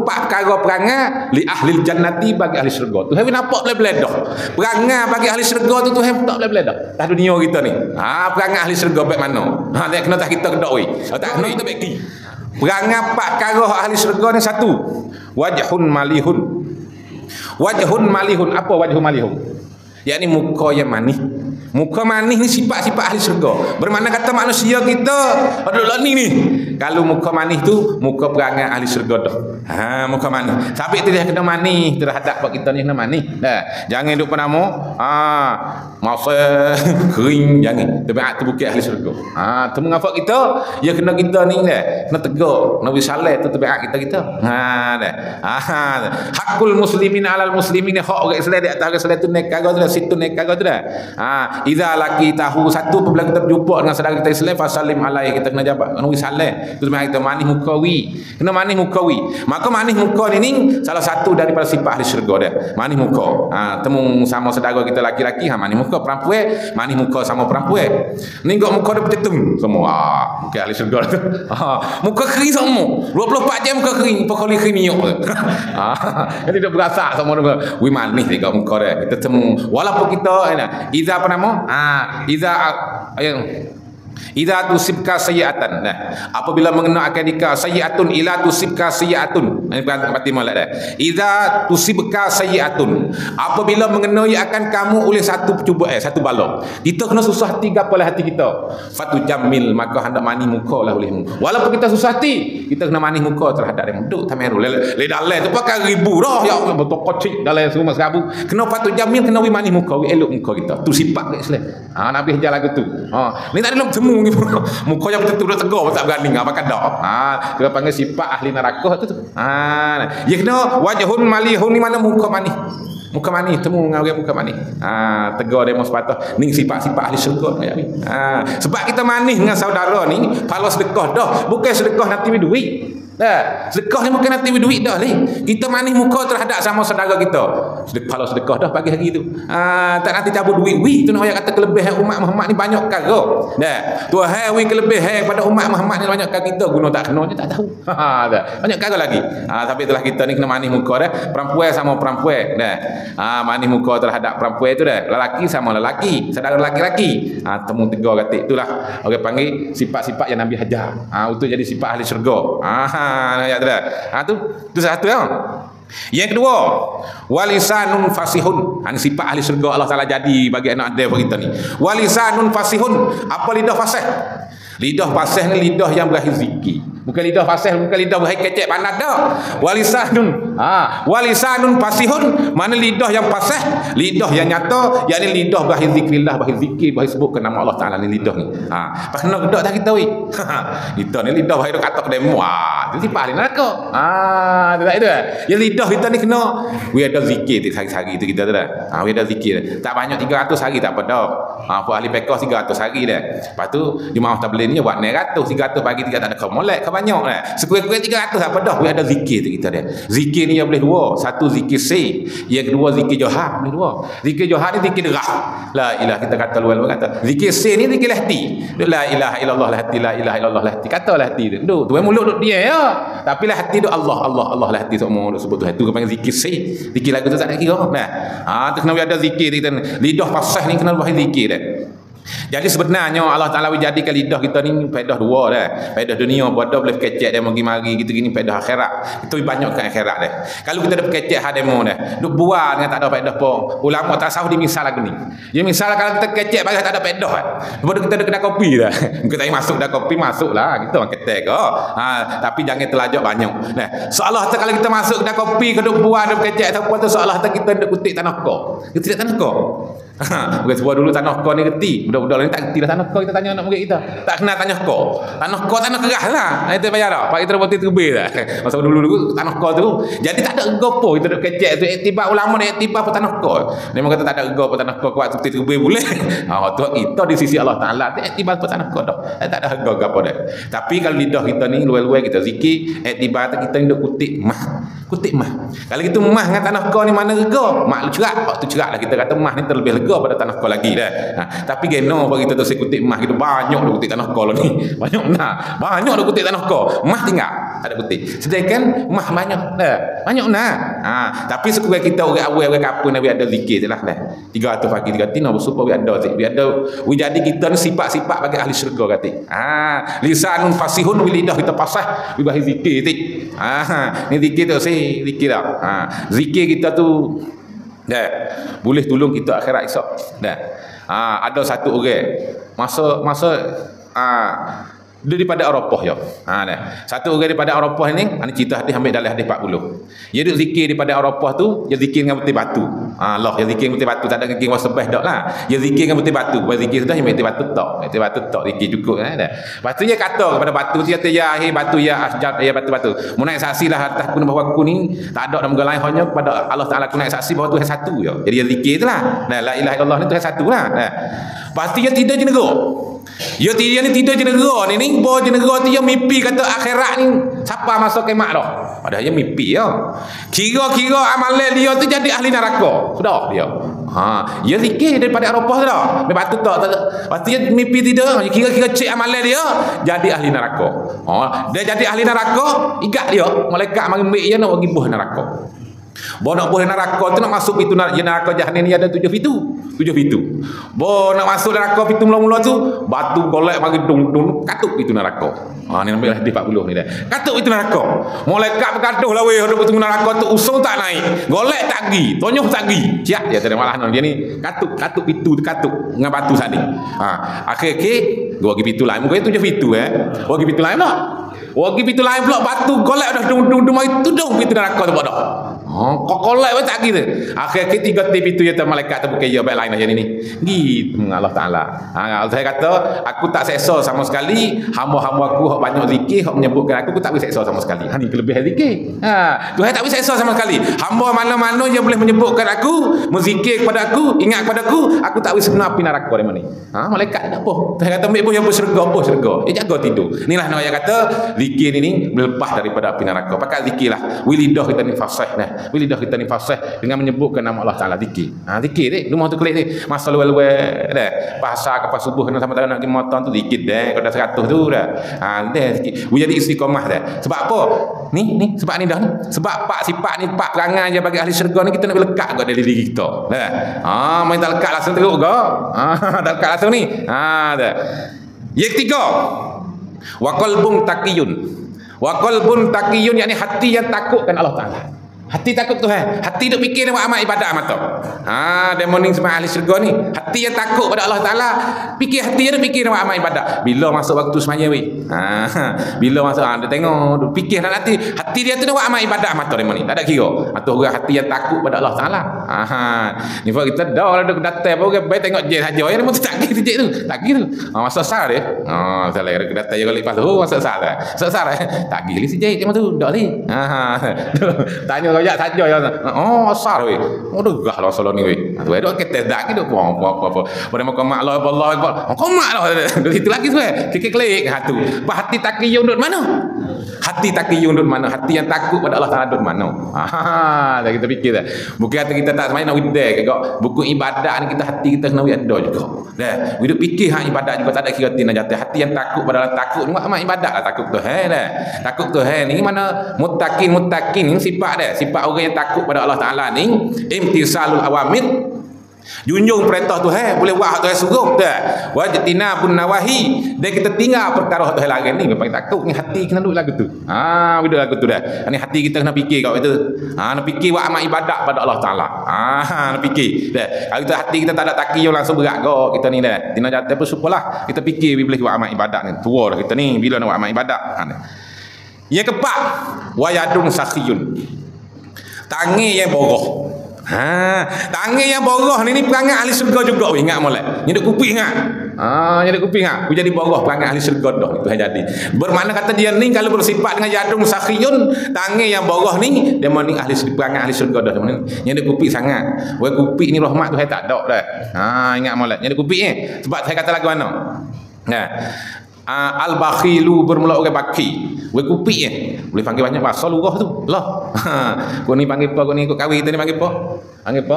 empat perkara perangai li ahli jannati bagi ahli syurga. Tu hari nampak belah-belah. Perangai bagi ahli syurga tu hari tak belah-belah. Dah dunia kita ni. Perangai ahli syurga baik mana? Dia kena tak kita kedak oi. Tak kena kita baik ki. Perangai empat perkara ahli syurga ni satu. Wajhun malihun. Wajhun malihun. Apa wajhun malihun? Yakni muka yang manis. Muka manis ni sifat-sifat ahli syurga. Bermakna kata manusia kita ada ni. Kalau muka manis tu muka perangai ahli syurga dah. Muka manis. Tapi itu dia kena manis terhadap kita ni kena manis. Jangan duk penama masa kering jangan. Tabiat tu bukit ahli syurga. Tu mengapa kita ya kena kita ni kena tegak, kena wisalah tu tabiat kita. Hakul muslimin alal muslimin, hak orang Islam di atas orang Islam tu nekara tu situ nekara tu dah. Iza laki tahu satu apabila kita berjumpa dengan saudara kita Islam fasalim alai, kita kena jawab kena wisalah. Tu sebenarnya kita manis mukawi. Kena manis mukawi. Maka manis muka ni salah satu daripada sifat ahli syurga dia. Manis muka. Temu sama saudara kita laki-laki manis muka, perempuan manis muka sama perempuan. Ni gak muka dia bertetem semua. Muka ahli syurga tu. Muka kering semua. 24 jam muka kering, pokok kering minyak. Jadi dia berasa sama dia. Wi manis dekat muka dia. Kita temu walaupun kita iza apa nama? Idza tusibka sayiatan. Apabila mengenal akan nikah sayiatun ila tusibka sayiatun. Ini berarti molek dah. Idza tusibka sayiatun. Apabila mengenai akan kamu oleh satu percubaan, satu bala. Kita kena susah hati gapalah hati kita. Fatu jamil, maka hendak manis muka lah olehmu. Walaupun kita susah hati, kita kena manis muka terhadap dia. Duk tameru le dalam tu pakai ribu dah ya Allah betul kocik dalam semua serabu. Kena fatu jamil, kena wi manis muka, wi elok muka kita. Tu sifat Islam. Nabi ajar lagu tu. Ni tak ada dalam temu ni muka yang betul-betul tegar tak berani apa kada. Kita panggil sifat ahli neraka tu. Ya kena wajhun malihun ni mana muka manis. Muka manis temu dengan orang muka manis. Tegar demo sepatah ni sifat-sifat ahli syurga. Sebab kita manis dengan saudara ni, kalau sedekah dah, bukan sedekah nanti duit. Sedekah ni bukan nanti duit dah ni. Kita manis muka terhadap sama saudara kita. Kalau sedekah dah pagi hari tu. Tak nanti cabut duit. Tu nak ayat kata kelebihan umat Muhammad ni banyak kara. Tuhan kelebihan pada umat Muhammad ni banyak kara, kita guna tak kena tak tahu. Banyak kara lagi. Tapi itulah kita ni kena manis muka dah. Perempuan sama perempuan. Manis muka terhadap perempuan tu dah. Lelaki sama lelaki, saudara lelaki-lelaki. Temu tegar katik. Itulah orang panggil sifat-sifat yang Nabi hajar. Untuk jadi sifat ahli syurga. Ayat tu satu ya. Yang kedua, walisanun fasihun. Ini sifat ahli syurga Allah Taala jadi bagi anak Adam kita ni. Walisanun fasihun. Apa lidah fasih? Lidah fasih ni lidah yang berakhir zikir. Bukan lidah fasih, bukan lidah berakhir kecek panas dah. Walisanun. Walisanun fasihun, mana lidah yang fasih, lidah yang nyata, yakni lidah berakhir zikrillah, berakhir zikir, berakhir sebutkan nama Allah Taala ni lidah ni. Pas kena gedak dah kita wi. Lidah ni lidah berakhir kata ke demo. Itu sifat ahli neraka. Tak itu. Ya lidah kita ni kena we ada zikir hari-hari tu kita tu dah. We ada zikir. Tak banyak 300 hari tak apa dah. Apa ahli fiqh 300 hari dah. Lepas tu jemaah tabligh ni buat 900, 300 pagi 3 tak ada kau molek ke banyak dah. Sekurang-kurang 300 apa dah. We ada zikir tu kita dah. Zikir ni yang boleh dua. Satu zikir si, yang kedua zikir johar, boleh dua. Zikir johar ni zikir derah. La ilaha, kita kata luar kata. Zikir si ni zikir hati. La ilaha illallah la hati, la ilaha illallah la hati. Kata lah hati tu. Tu mulut duk dia ya. Tapi lah hati tu Allah, Allah, Allah lah hati semua duk sebut tu. Itu panggil zikir si. Zikir lagu tu tak ada kira. Tu kena ada zikir kita. Lidah fasih ni kena buat zikir dah. Jadi sebenarnya Allah Ta'ala jadikan lidah kita ni faedah dua dah. Faedah dunia bodoh boleh kecek dia mari-mari gitu gini, faedah akhirat. Itu banyak ke akhirat dah. Kalau kita dah kecek hademo dah, duk buat dengan tak ada faedah apa. Ulama tasawuf di misal lagu ni. Ya misal kalau kita kecek bagi tak ada faedah. Lepas kita ada kedai kopi dah. Kita tak masuk kedai kopi masuklah. Kita orang ketek ke. Tapi jangan terlajak banyak. Nah, seolah kalau kita masuk kedai kopi keduk buat duk kecek apa tu seolah kita duk kutip tanah kau. Kita tak tanah kau. Bukan sebuah dulu tanah kau ni reti. Budak-budak ni tak reti lah tanah kau. Kita tanya anak murid kita. Tak kenal tanah kau. Tanah kau tanah kerah lah. Itu bayar tak? Pak kita dah buat terbe lah. Masa dulu-dulu tanah kau tu. Jadi tak ada ego pun. Kita duduk kecek tu. Iktibar ulama ni iktibar pun tanah kau. Memang kata tak ada ego pun tanah kau. Kuat seperti terbe boleh. Tu kita di sisi Allah Ta'ala. Iktibar pun tanah kau dah. Tak ada ego apa dah. Tapi kalau lidah kita ni luar-luar kita zikir. Iktibar kita ni duduk kutip mah. Kutip mah. Kalau kita mah dengan tanah kau ni mana ego? Mak lu cerak. Waktu cerak lah kita kata mah ni terlebih lega. lega pada tanah kau lagi dah. Tapi geno bagi kita tu saya kutip emas gitu banyak dah kutip tanah kau ni. Banyak dah kutip tanah kau. Emas tinggal tak ada kutip. Sedangkan emas banyak dah. Banyak nah. Tapi sekurang kita orang awal orang kapun we ada zikir jelah dah. 300 pagi 3 tina bersumpah we ada jadi kita ni sifat-sifat bagi ahli syurga kata. Lisanun fasihun lidah kita pasah we bahas zikir tik. Ni zikir tu saya zikir dah. Zikir kita tu dah boleh tolong kita akhirat esok dah. Ada satu orang masa daripada Eropah ya. Dah. Satu orang daripada Eropah ni cerita hadis ambil dalam hadis 40. Dia duk zikir daripada Eropah tu, dia zikir dengan betul batu. Allah dia zikir dengan betul batu, tak ada zikir wasbah dak lah. Dia zikir dengan betul batu. Buat zikir sudah betul batu tok. Betul batu tok zikir cukup dah. Lepas tu dia kata kepada batu dia kata ya batu ya asjad ya batu-batu. Mun naik saksilah atas aku bahawa aku ni tak ada nama lain hanya kepada Allah Taala aku naik saksi bahawa Tuhan satu ya. Jadi dia zikir itulah. La ilaha illallah ni Tuhan satu lah. Pasti dia tidak jenera. Dia ni tidur jenera ni bawa jenera tu dia mimpi kata akhirat ni siapa masuk kiamat dah. Padahal dia mimpi ya. Kira-kira amalan dia tu jadi ahli neraka. Sudah dia. Dia zikir daripada Eropah tu dah. Dia patut tak. Pasti dia mimpi tidur, kira-kira cek amalan dia jadi ahli neraka. Dia jadi ahli neraka, ikat dia, malaikat mari ambil dia nak pergi buh neraka. Bo nak buh neraka tu nak masuk pintu neraka jahanam ni ada 7 pintu. 7 pintu. Bo nak masuk neraka pintu mula-mula tu batu golek mari dung katuk pintu neraka. Ni ambil hadis 40 ni dah. Katuk pintu neraka. Malaikat bergaduh lah weh duk pintu neraka tu usung tak naik. Golek tak gi, tonyoh tak gi. Siap dia tak ada malah dia ni katuk pintu tu katuk dengan batu sani. Akhir-akhir gua pergi pintu lain. Mungkin 7 pintu Gua pergi pintu lain pula. Pergi pintu lain pula batu golek dah dung mari tudung pintu neraka tu pada. Kau kolek pun tak gitu. Akhir-akhir 3 pintu ya malaikat tu bukan ya baik lain aja ni. Gitu Allah Taala. Saya kata aku tak seksa sama sekali hamba-hamba aku hak banyak zikir hak menyebutkan aku tak boleh seksa sama sekali. Ni kelebihan zikir. Tuhan tak boleh seksa sama sekali. Hamba mana-mana yang boleh menyebutkan aku, menzikir kepada aku, ingat kepada aku tak boleh kena api neraka dari mana. Malaikat tak apa. Tuhan kata ambil yang bersyurga, dia jaga tidur. Inilah nama yang kata zikir ini berlepas daripada api neraka. Pakai zikirlah. Wilidah kita ni fasih dah. Lidah kita ni fasih dengan menyebutkan nama Allah Taala zikir. Zikir ni rumah tu kelik ni masa luar-luar dah. Pasar ke pas subuh kena sampai nak pergi motor tu zikir dah. Kalau dah 100 tu dah. Dah zikir. Jadi istiqamah dah. Sebab apa? Ni sebab ni dah ni. Sebab pak sifat ni pak perangai je bagi ahli syurga ni kita nak lekat kat dalam diri kita. Dah. Main tak lekat langsung teruk ke? Tak lekat langsung ni. Dah. Yang ketiga. Wa qalbun taqiyun. Wa qalbun taqiyun yakni hati yang takutkan Allah Taala. Hati takut Tuhan. Hati duk fikir nak amal ibadat mata. Demoning semua ahli syurga ni. Hati yang takut pada Allah Taala. Fikir hati dia fikir nak amal ibadat. Bila masuk waktu semaya weh. Bila masuk dia tengok fikir nak hati dia tu nak amal ibadat mata demoning. Tak ada kira. Atau orang hati yang takut pada Allah Taala. Ni buat kita dah ada datang orang baik tengok je saja. Yang mesti tak kira tu. Tak kira. Masuk sar dia. Salah ada datang je kali pas. Masuk sar dah. Masuk sar tak kira si jahit macam tu. Dak ni. Tanya royak saja ya. Asar weh. Degah lah solat ni weh. Tu ada kita dak gitu apa. Pada makan mak Allah Akbar. Kau mak lah. Dari situ lagi tu klik-klik tu. Hati takiyun duduk mana? Hati takiyun duduk mana? Hati yang takut pada Allah Taala duduk mana? Dah kita fikir dah. Bukan hati kita tak semai nak widai ke buku ibadat ni kita hati kita kena ada juga. Dah. Hidup fikir ibadat juga tak ada kira tina jatuh. Hati yang takut pada Allah takut ni amat ibadat lah takut Tuhan dah. Takut Tuhan ni mana muttaqin ni sifat dia. Sifat orang yang takut pada Allah Taala ni imtisalul awamir, junjung perintah Tuhan, boleh buat hak Tuhan suruh dah. Wajtina pun nawahi, dan kita tinggal perkara hak Tuhan larang ni. Paling takut ni hati kena duduk lagu tu. Bila lagu tu dah. Ni hati kita kena fikir kat itu. Nak fikir buat amal ibadat pada Allah Taala. Nak fikir dah. Kalau kita hati kita tak ada takiyun langsung berat kau kita ni dah. Tina jatuh pun syukurlah kita fikir bila buat amal ibadat ni. Tua dah kita ni bila nak buat amal ibadat. Yang keempat, wayadun sakhiyun. Tangi yang boroh. Tangi yang boroh ni perangai ahli syurga juga. Ingat molek. Nyeduk kuping ingat. Nyeduk kuping ingat. Jadi boroh perangai ahli syurga dah. Itu yang jadi. Bermakna kata dia ni kalau bersifat dengan yadun sakhiyun, tangi yang boroh ni dia ni ahli perangai ahli syurga dah. Nyeduk kuping sangat. Wei kuping ni rahmat Tuhan tak ada dah. Ingat molek. Nyeduk kuping sebab saya kata lagu mana? Al-bakhilu bermula orang baki. We kupik boleh panggil banyak bahasa lurah tu. Lah. Kau ni panggil apa? Kau ni ikut kahwin kita ni panggil apa? Panggil apa?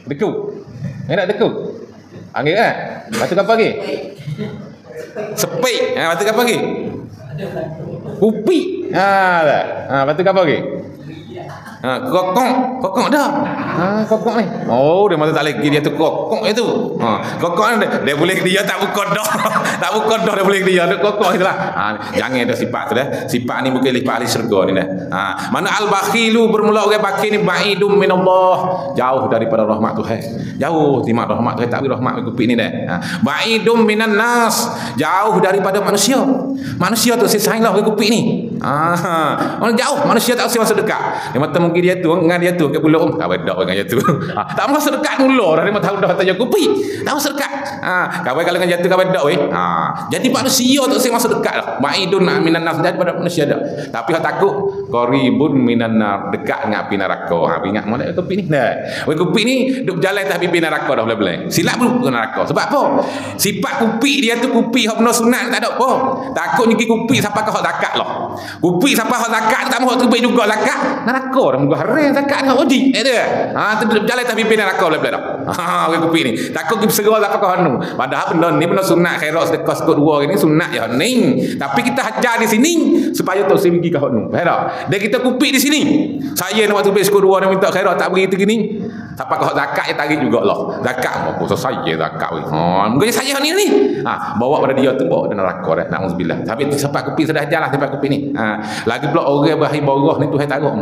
Deku. Nak deku. Panggil kan? Lepas tu apa lagi? Sepik. Lepas tu apa lagi? Kupik. Lepas tu apa lagi? Kokok dah. Kokok ni. Oh, dia masa tak lagi dia tu kokok itu. Kokok ni dia boleh dia tak buka dah. Tak buka dah dia boleh dia tu kokok itulah. Jangan ada sifat tu dah. Sifat ni bukan sifat ahli syurga ni dah. Mana al-bakhilu bermula orang bakhil ni ba'idum minallah. Jauh daripada rahmat Tuhan. Jauh timak rahmat Tuhan, tak rahmat kupik ni dah. Ba'idum minan nas. Jauh daripada manusia. Manusia tu sisailah orang kupik ni. Jauh manusia tak usah masuk dekat. Dia mata mungkin dia tu dengan dia tu ke pulau kau bedak dengan dia tu. Tak masuk dekat mula dah dia tahu dah tanya kopi. Tak masuk dekat. Kau kalau dengan jatuh kau bedak weh. Jadi manusia tak usah masuk dekat dah. Ma'idun minan nas daripada manusia dah. Tapi hak takut qaribun minan nar, dekat dengan api neraka. Ingat molek kopi ni. Nah. Weh kopi ni duk berjalan atas api neraka dah boleh-boleh. Silap dulu ke neraka. Sebab apa? Sifat kopi dia tu kopi hak benar sunat tak ada apa. Takut nyiki kopi sampai ke hak zakat lah. Kopi sampai hak zakat tak mahu terbaik juga zakat. Neraka dah muka haram zakat dengan wajib. Dia. Berjalan atas pimpin neraka boleh-boleh dah. Orang kopi ni. Takut pergi segera sampai ke hanu. Padahal benda ni benda sunat khairat sedekah sekut dua ni sunat je ni. Tapi kita hajar di sini supaya tak usah pergi ke hanu. Faham tak? Dan kita kopi di sini. Saya nak waktu pergi sekut dua ni minta khairat tak begitu gini. Sampai ke zakat je tarik jugalah. Zakat apa saya zakat weh. Mungkin saya ni. Bawa pada dia tu bawa ke neraka dah. Nauzubillah. Tapi sampai kopi sudah hajarlah sampai kopi ni. Lagi pula orang bahari borah ni Tuhan taruh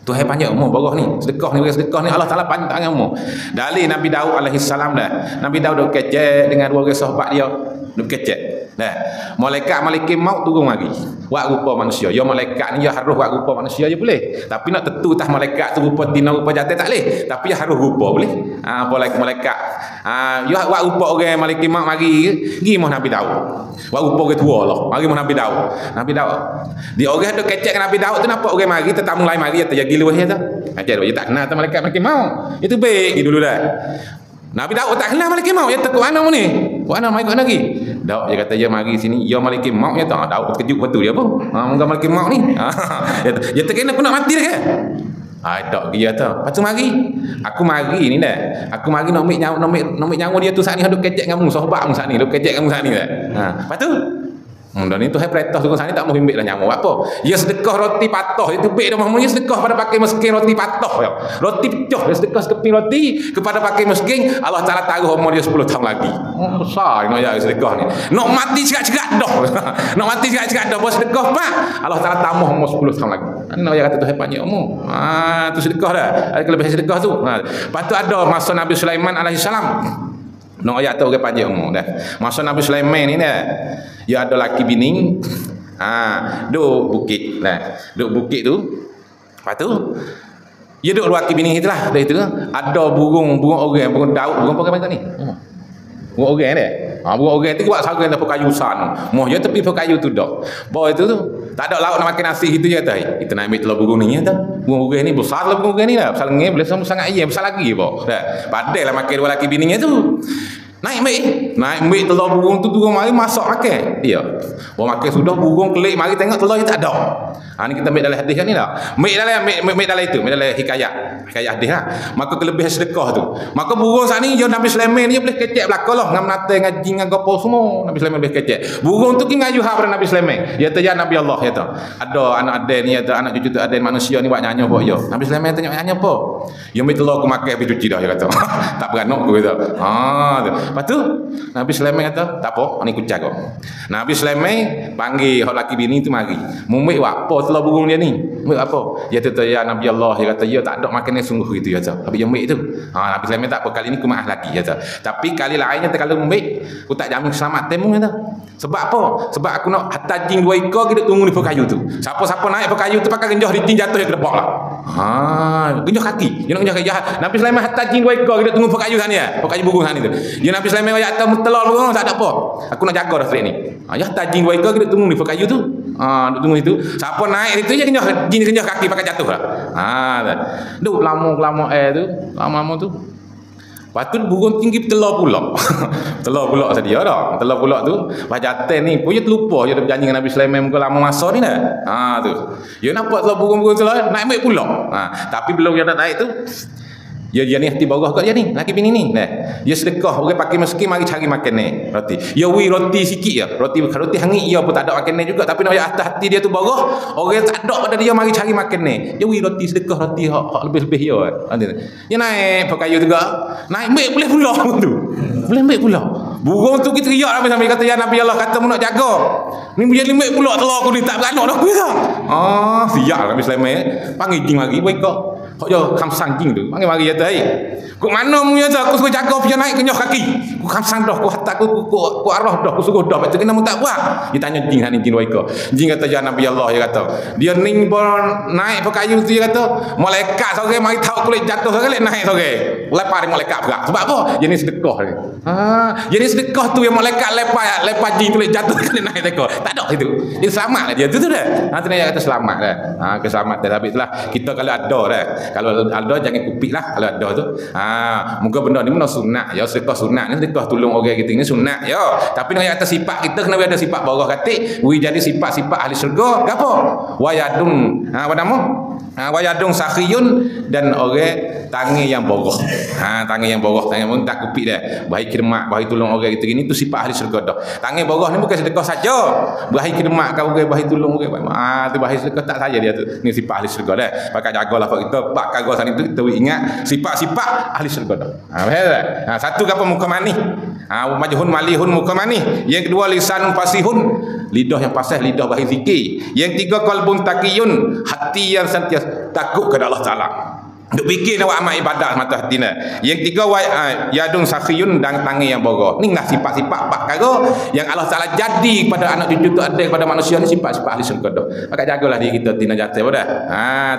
Tuhan panjang umur borah ni. Sedekah ni Allah Taala panjang umur. Dalil Nabi Daud alaihi salam dah. Nabi Daud dok kecek dengan dua orang sahabat dia. Dok kecek. Dah. Malaikat maut turun lagi. Buat rupa manusia. Ya malaikat ni ya harus buat rupa manusia je boleh. Tapi nak tentu tah malaikat tu rupa tina rupa jantan tak boleh. Tapi ya harus rupa boleh. Malaikat. Ya buat rupa orang malaikat maut mari. Gi mah Nabi Daud. Buat rupa orang tua lah. Mari mah Nabi Daud. Nabi Daud. Dia orang dok kecek dengan Nabi Daud tu nampak orang mari tetamu lain mari dia jadi luah dia tu. Dia tak kenal tu malaikat maut. Itu baik dulu dah. Nabi Daud tak kenal malaikat maut. Dia takut mana ni? Mana mai mana lagi? Daud dia kata dia mari sini, ya malaikat maut dia tak. Daud terkejut betul dia apa? Moga malaikat maut ni. Dia terkena aku nak mati dah ke? Tak dia tu. Lepas tu mari. Aku mari ni dah. Aku mari nak ambil nyawa dia tu saat ni hendak kecek dengan mu sahabat mu saat ni, hendak kecek dengan mu saat ni dah. Lepas tu dan itu hai perintah suruh sana tak mau bimbik dah nyawa apa dia sedekah roti patah itu baik dah mahmudnya sedekah pada pakai miskin roti patah ya. Roti pecah dia sedekah sekeping roti kepada pakai miskin Allah Taala taruh umur dia 10 tahun lagi. Besar ya sedekah ni nak mati cegat-cegat dah. Nak mati cegat-cegat dah bos sedekah pak Allah Taala tambah umur 10 tahun lagi. Ana dia kata tu hai panjang umur. Tu sedekah dah ada kelebihan sedekah tu. Lepas tu ada masa Nabi Sulaiman alaihi salam. Nak ayat tu orang panjang umur dah. Masa Nabi Sulaiman ni dah. Dia ada laki bini. Duk bukit. Duk bukit tu. Lepas tu dia duk laki bini itulah. Dari tu ada burung orang, burung daud, burung apa kata ni? Burung orang dia. Burung orang tu buat sarang dalam kayu sana. Moh dia tepi kayu tu dah. Bawa itu tu tak ada lauk nak makan nasi itu je tu. Kita nak ambil telur burung ni tu. Burung orang ni besar lah burung orang ni dah. Besar ngeh boleh sangat iya besar lagi bawa. Dah. Padahlah makan dua laki bininya tu. Naik ambil telur burung tu turun mari masak makan dia. Bawa makan sudah burung kelik mari tengok telur dia tak ada. Ni kita ambil dalam hadis ni dah. Ambil dalam itu, ambil dalam hikayat hadis lah. Maka kelebihan sedekah tu. Maka burung saat ni dia Nabi Sulaiman dia boleh kecek belakang lah dengan menata ngaji dengan gapo semua. Nabi Sulaiman boleh kecek. Burung tu ki ngayu ha pada Nabi Sulaiman. Dia tanya Nabi Allah dia tu. Ada anak aden ni ada anak cucu tu aden manusia ni buat nyanyi buat dia. Nabi Sulaiman tanya nyanyi apa? Dia ambil telur aku makan habis cuci dah dia kata. Tak beranak aku kata. Lepas tu Nabi Sulaiman kata tak apa ni kucak kau. Nabi Sulaiman panggil hak laki bini tu mari. Mumik buat apa telur burung dia ni? Mumik apa? Dia kata ya Nabi Allah dia kata ya tak ada makan yang sungguh gitu ya. Tapi yang mumik tu. Nabi Sulaiman tak apa kali ni aku maaf lagi ya. Tapi kali lainnya kalau mumik aku tak jamin selamat temu kata. Sebab apa? Sebab aku nak hatta jing 2 ekor kita tunggu di pokok kayu tu. Siapa-siapa naik pokok kayu tu pakai genjah di jatuh dia kedebak lah. Genjah kaki. Dia nak genjah kaki. Nabi Sulaiman hatta jing 2 ekor kita tunggu pokok kayu sana ya. Pokok kayu burung sana tu. Dia Nabi Sulaiman ayat telur burung tak ada apa. Aku nak jaga dah straight ni. Ya tajing 2 ekor kita tunggu di pokok kayu tu. Duk tunggu itu. Siapa naik itu je genjah kaki pakai jatuh lah. Duk lama tu. Lama tu. Patut burung tinggi telur pula. Telur pula sedia dah. Telur pula tu pajaten ni pun dia terlupa je berjanji dengan Nabi Sulaiman muka lama masa ni dah. Tu. Dia nampak telur burung telur naik baik pula. Tapi belum dia nak naik tu dia ni hati bawah kat dia ni laki bini ni dia sedekah orang pakai miskin mari cari makan ni roti dia roti sikit je roti hangit dia pun tak ada makan ni juga tapi nak atas hati dia tu bawah orang tak ada pada dia mari cari makan ni dia roti sedekah roti hak lebih-lebih dia naik pakai kayu juga naik baik boleh pula tu boleh baik pula burung tu kita riak sampai kata ya Nabi Allah kata mu nak jaga ni dia limit pula telur aku ni tak beranak dah aku siap Nabi Sulaiman panggil jing lagi baik kok je kamsang jing tu panggil mari kata hai kok mana mu ya aku suruh jaga dia naik kenyah kaki aku kamsang dah aku hatak aku arah dah aku suruh dah macam kena mu tak buat dia tanya jing ni jing baik kok jing kata ya Nabi Allah dia kata dia ning naik pakai kayu tu dia kata malaikat sore mari tahu kulit jatuh sore naik sore lepas malaikat berat sebab apa dia ni sedekah dia jadi sedekah tu yang malaikat lepas jin tu jatuh kali naik teko tak ada itu dia selamat dia tu dah tu dia kata selamat dah keselamatan tapi itulah kita kalau ada dah kalau ada jangan kupik lah kalau ada tu muka benda ni benda sunat ya sedekah sunat ni sedekah tolong orang kita ni sunat ya tapi nak atas sifat kita kena ada sifat bawah katik jadi sifat-sifat ahli syurga apa wayadun apa nama wayadung sakhiyun dan orang tangan yang boroh tangan yang boroh tangan pun tak kupik dah baik khidmat baik tolong orang kita gini tu sifat ahli syurga dah tangan boroh ni bukan sedekah saja baik khidmat kau orang baik tolong orang tu baik sedekah tak saja dia tu ni sifat ahli syurga dah pakai jagalah kita pak kagak sana tu kita ingat sifat-sifat ahli syurga dah satu apa muka manis majhun malihun muka manis yang kedua lisanun fasihun lidah yang fasih lidah baik zikir yang tiga qalbun taqiyun hati yang sentiasa takut kepada Allah Taala duk fikir nak buat amal ibadat mata hati ni yang tiga yadun sakhiyun dan tangan yang boroh ni lah sifat-sifat pak perkara yang Allah Taala jadi pada anak cucu tu ada kepada manusia ni sifat-sifat ahli syurga dah maka jagalah diri kita tina jatuh dah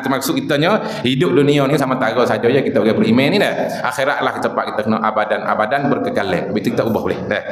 termaksud kitanya hidup dunia ni sama tara saja ya kita orang beriman ni dah akhirat lah tempat kita kena abadan berkekalan begitu kita ubah boleh dah